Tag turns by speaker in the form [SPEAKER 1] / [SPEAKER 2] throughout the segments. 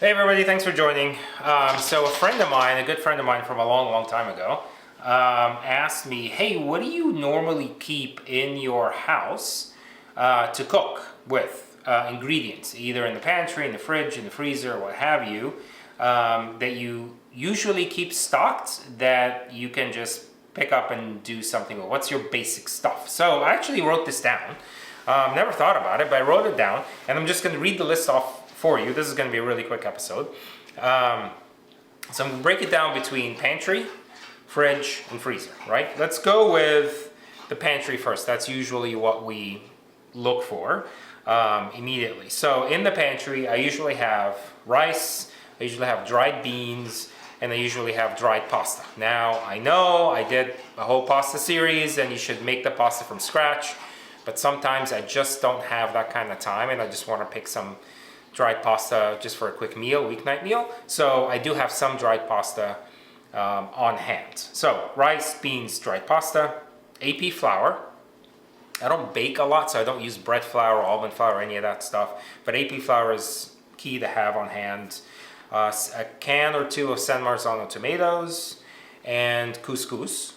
[SPEAKER 1] Hey everybody, thanks for joining. So a friend of mine, a good friend of mine from a long time ago, asked me, hey, what do you normally keep in your house to cook with ingredients, either in the pantry, in the fridge, in the freezer, what have you, that you usually keep stocked that you can just pick up and do something with? What's your basic stuff? So I actually wrote this down. Never thought about it, but I wrote it down, and I'm just going to read the list off for you. This is going to be a really quick episode. So I'm going to break it down between pantry, fridge, and freezer, right? Let's go with the pantry first. That's usually what we look for immediately. So in the pantry, I usually have rice, I usually have dried beans, and I usually have dried pasta. Now, I know I did a whole pasta series, and you should make the pasta from scratch, but sometimes I just don't have that kind of time, and I just want to pick some dried pasta just for a quick meal, weeknight meal. So I do have some dried pasta on hand. So rice, beans, dried pasta, AP flour. I don't bake a lot, so I don't use bread flour, almond flour, any of that stuff. But AP flour is key to have on hand. A can or two of San Marzano tomatoes and couscous.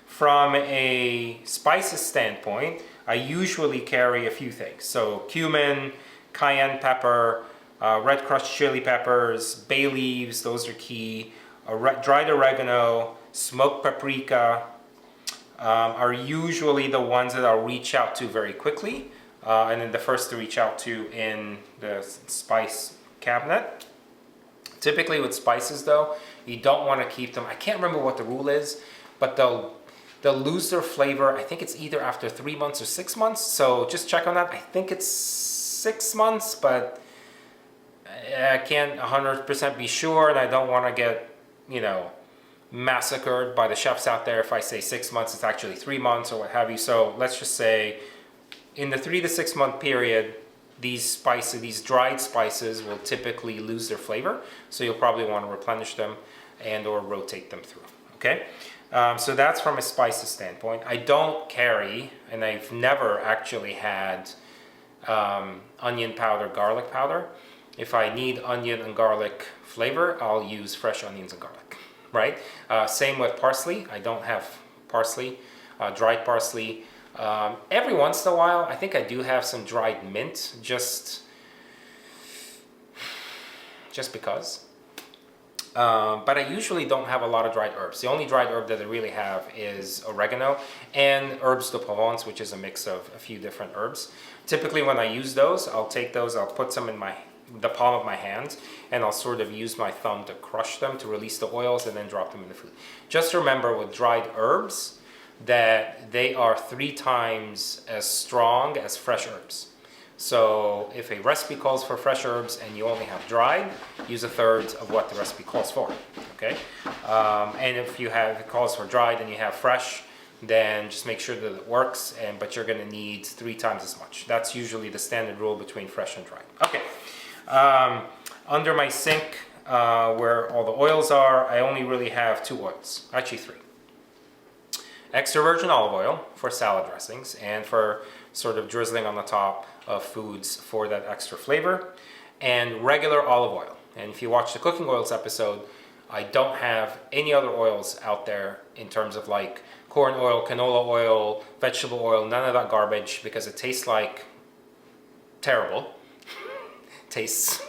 [SPEAKER 1] From a spices standpoint, I usually carry a few things. So cumin, cayenne pepper, red crushed chili peppers, bay leaves, those are key. Dried oregano, smoked paprika are usually the ones that I'll reach out to very quickly. And then the first to reach out to in the spice cabinet. Typically with spices though, you don't want to keep them, I can't remember what the rule is, but they'll lose their flavor. I think it's either after 3 months or 6 months. So just check on that. I think it's 6 months, but I can't 100% be sure, and I don't want to get, massacred by the chefs out there if I say 6 months, it's actually 3 months or what have you. So let's just say in the 3 to 6 month period, these spices, these dried spices will typically lose their flavor. So you'll probably want to replenish them and or rotate them through, okay? So that's from a spices standpoint. I don't carry, and I've never actually had onion powder, garlic powder. If I need onion and garlic flavor, I'll use fresh onions and garlic, right? Same with parsley. I don't have parsley, dried parsley. Every once in a while, I think I do have some dried mint, just because. But I usually don't have a lot of dried herbs. The only dried herb that I really have is oregano and herbes de Provence, which is a mix of a few different herbs. Typically when I use those, I'll take those, I'll put some in the palm of my hand, and I'll sort of use my thumb to crush them to release the oils and then drop them in the food. Just remember with dried herbs that they are 3 times as strong as fresh herbs. So if a recipe calls for fresh herbs and you only have dried, use 1/3 of what the recipe calls for, okay? And if it calls for dried and you have fresh, then just make sure that it works, but you're gonna need 3 times as much. That's usually the standard rule between fresh and dried. Okay, under my sink where all the oils are, I only really have 2 oils, actually 3. Extra virgin olive oil for salad dressings and for sort of drizzling on the top of foods for that extra flavor, and regular olive oil. And if you watch the cooking oils episode, I don't have any other oils out there in terms of like corn oil, canola oil, vegetable oil, none of that garbage, because it tastes like terrible. Tastes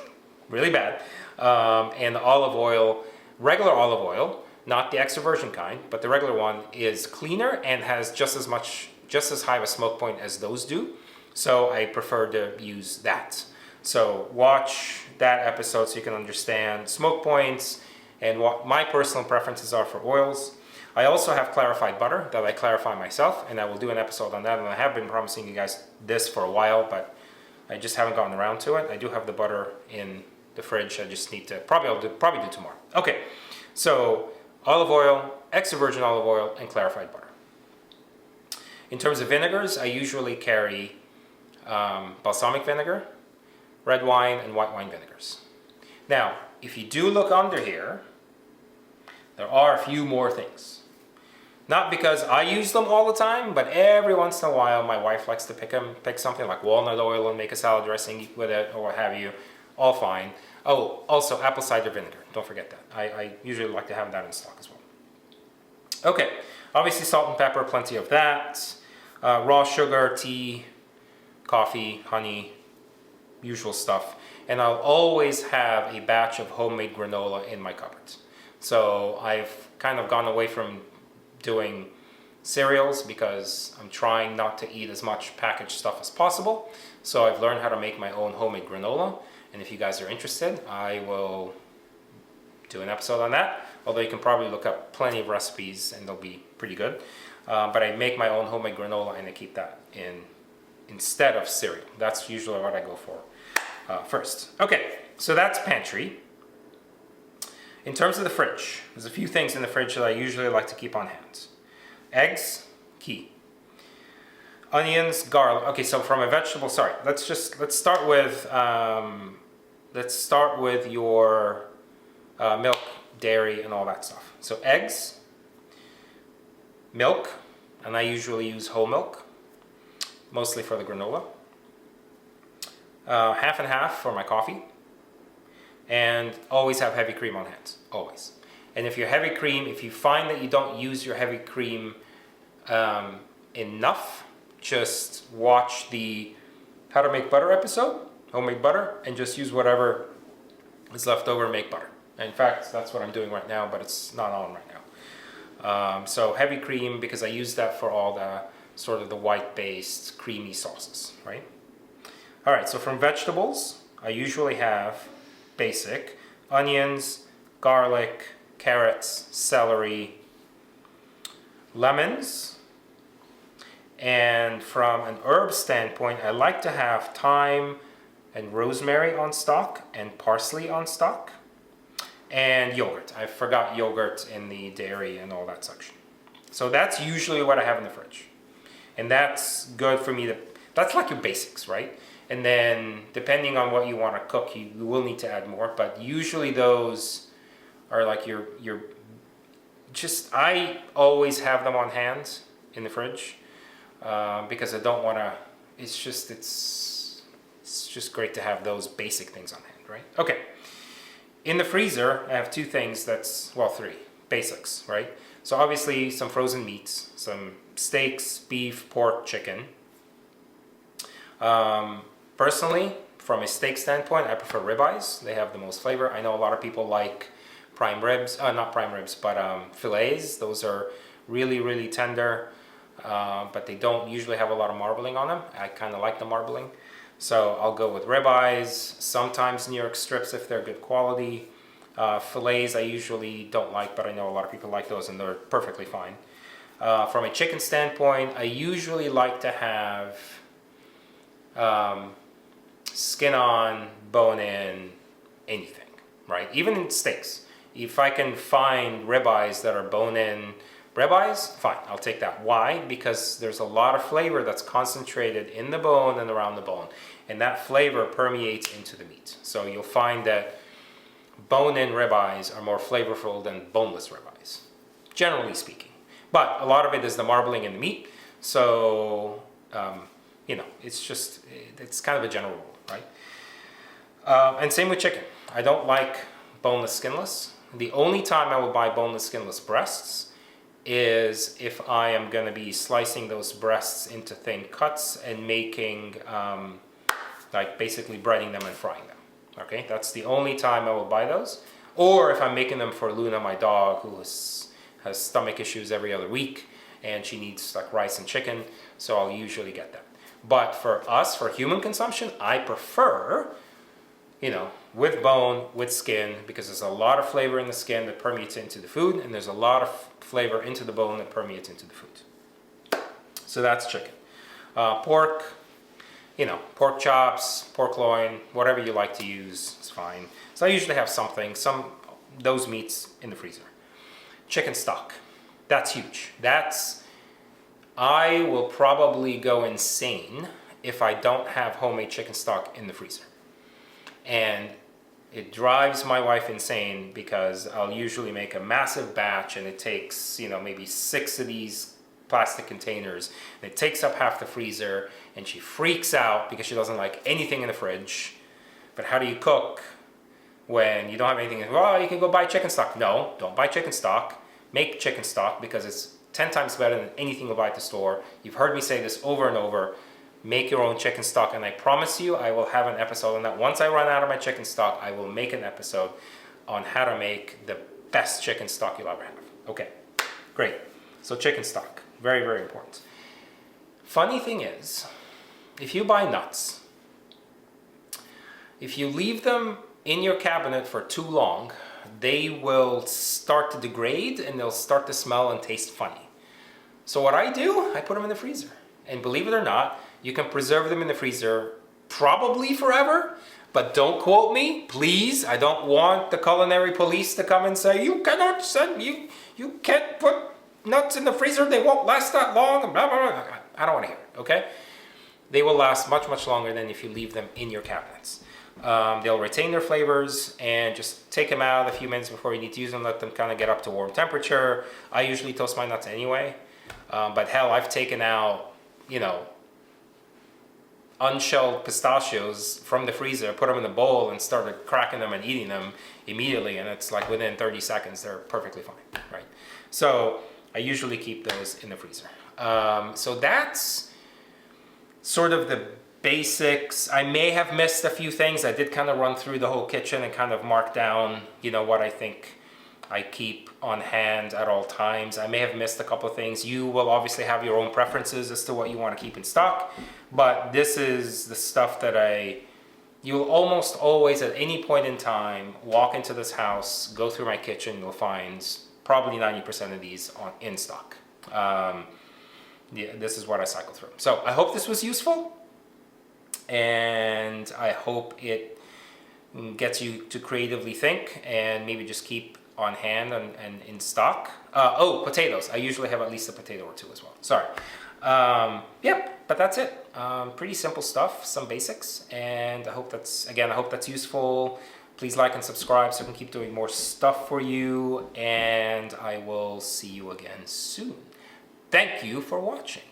[SPEAKER 1] really bad. And the olive oil, regular olive oil, not the extra virgin kind, but the regular one is cleaner and has just as high of a smoke point as those do. So I prefer to use that. So watch that episode so you can understand smoke points and what my personal preferences are for oils. I also have clarified butter that I clarify myself, and I will do an episode on that. And I have been promising you guys this for a while, but I just haven't gotten around to it. I do have the butter in the fridge. I just need to, I'll probably do tomorrow. Okay, so olive oil, extra virgin olive oil, and clarified butter. In terms of vinegars, I usually carry balsamic vinegar, red wine, and white wine vinegars. Now, if you do look under here, there are a few more things. Not because I use them all the time, but every once in a while my wife likes to pick something like walnut oil and make a salad dressing with it or what have you. All fine. Oh, also apple cider vinegar. Don't forget that. I usually like to have that in stock as well. Okay, obviously salt and pepper, plenty of that. Raw sugar, tea, coffee, honey, usual stuff. And I'll always have a batch of homemade granola in my cupboard. So I've kind of gone away from doing cereals because I'm trying not to eat as much packaged stuff as possible. So I've learned how to make my own homemade granola. And if you guys are interested, I will do an episode on that. Although you can probably look up plenty of recipes and they'll be pretty good. But I make my own homemade granola and I keep that in instead of cereal. That's usually what I go for first. Okay, so that's pantry. In terms of the fridge, there's a few things in the fridge that I usually like to keep on hand. Eggs, key. Onions, garlic. Okay, so from a vegetable, sorry, let's start with your milk, dairy, and all that stuff. So eggs, milk, and I usually use whole milk, mostly for the granola. Half and half for my coffee, and always have heavy cream on hand, always. And if you find that you don't use your heavy cream enough, just watch the How to Make Butter episode, homemade butter, and just use whatever is left over and make butter. In fact, that's what I'm doing right now, but it's not on right now. So heavy cream, because I use that for all the sort of the white-based creamy sauces, right? All right, so from vegetables, I usually have basic onions, garlic, carrots, celery, lemons, and from an herb standpoint, I like to have thyme and rosemary on stock and parsley on stock, and yogurt. I forgot yogurt in the dairy and all that section. So that's usually what I have in the fridge. And that's good for me that's like your basics, right? And then depending on what you want to cook, you will need to add more, but usually those are like I always have them on hand in the fridge because I don't want to, it's just great to have those basic things on hand, right? Okay. In the freezer, I have two things three basics, right? So obviously some frozen meats, some steaks, beef, pork, chicken. Personally, from a steak standpoint, I prefer ribeyes. They have the most flavor. I know a lot of people like prime ribs, not prime ribs, but fillets. Those are really, really tender, but they don't usually have a lot of marbling on them. I kind of like the marbling. So I'll go with ribeyes, sometimes New York strips if they're good quality. Fillets I usually don't like, but I know a lot of people like those and they're perfectly fine. From a chicken standpoint, I usually like to have skin on, bone in, anything, right? Even in steaks. If I can find ribeyes that are bone in ribeyes, fine, I'll take that. Why? Because there's a lot of flavor that's concentrated in the bone and around the bone, and that flavor permeates into the meat. So you'll find that bone-in ribeyes are more flavorful than boneless ribeyes, generally speaking. But a lot of it is the marbling in the meat, so it's kind of a general rule, right? And same with chicken. I don't like boneless, skinless. The only time I will buy boneless, skinless breasts is if I am going to be slicing those breasts into thin cuts and making, basically breading them and frying them. Okay, that's the only time I will buy those. Or if I'm making them for Luna, my dog, who has stomach issues every other week, and she needs like rice and chicken, so I'll usually get them. But for us, for human consumption, I prefer, with bone, with skin, because there's a lot of flavor in the skin that permeates into the food, and there's a lot of flavor into the bone that permeates into the food. So that's chicken. Pork, pork chops, pork loin, whatever you like to use is fine. So I usually have those meats in the freezer. Chicken stock, that's huge. I will probably go insane if I don't have homemade chicken stock in the freezer. And it drives my wife insane because I'll usually make a massive batch and it takes, maybe 6 of these plastic containers, and it takes up half the freezer, and she freaks out because she doesn't like anything in the fridge. But how do you cook when you don't have anything. Well, you can go buy chicken stock. No, don't buy chicken stock. Make chicken stock, because it's 10 times better than anything you buy at the store. You've heard me say this over and over. Make your own chicken stock, and I promise you I will have an episode on that. Once I run out of my chicken stock, I will make an episode on how to make the best chicken stock you'll ever have. Okay, great. So chicken stock, very, very important. Funny thing is, if you buy nuts, if you leave them in your cabinet for too long, they will start to degrade and they'll start to smell and taste funny. So what I do, I put them in the freezer. And believe it or not, you can preserve them in the freezer probably forever, but don't quote me, please. I don't want the culinary police to come and say, you cannot send, you can't put nuts in the freezer, they won't last that long, blah, blah, blah. I don't want to hear it, okay? They will last much, much longer than if you leave them in your cabinets. They'll retain their flavors, and just take them out a few minutes before you need to use them, let them kind of get up to warm temperature. I usually toast my nuts anyway, but hell, I've taken out, you know, unshelled pistachios from the freezer, put them in a bowl, and started cracking them and eating them immediately, and it's like within 30 seconds they're perfectly fine, right? So I usually keep those in the freezer. So that's sort of the basics. I may have missed a few things. I did kind of run through the whole kitchen and kind of mark down, you know, what I think I keep on hand at all times. I may have missed a couple of things. You will obviously have your own preferences as to what you want to keep in stock, but this is the stuff that you'll almost always at any point in time walk into this house, go through my kitchen, you'll find probably 90% of these in stock. Yeah, this is what I cycle through. So I hope this was useful, and I hope it gets you to creatively think and maybe just keep on hand and in stock. Oh, potatoes. I usually have at least a potato or two as well. Sorry. Yep, but that's it. Pretty simple stuff, some basics, and I hope that's useful. Please like and subscribe so I can keep doing more stuff for you, and I will see you again soon. Thank you for watching.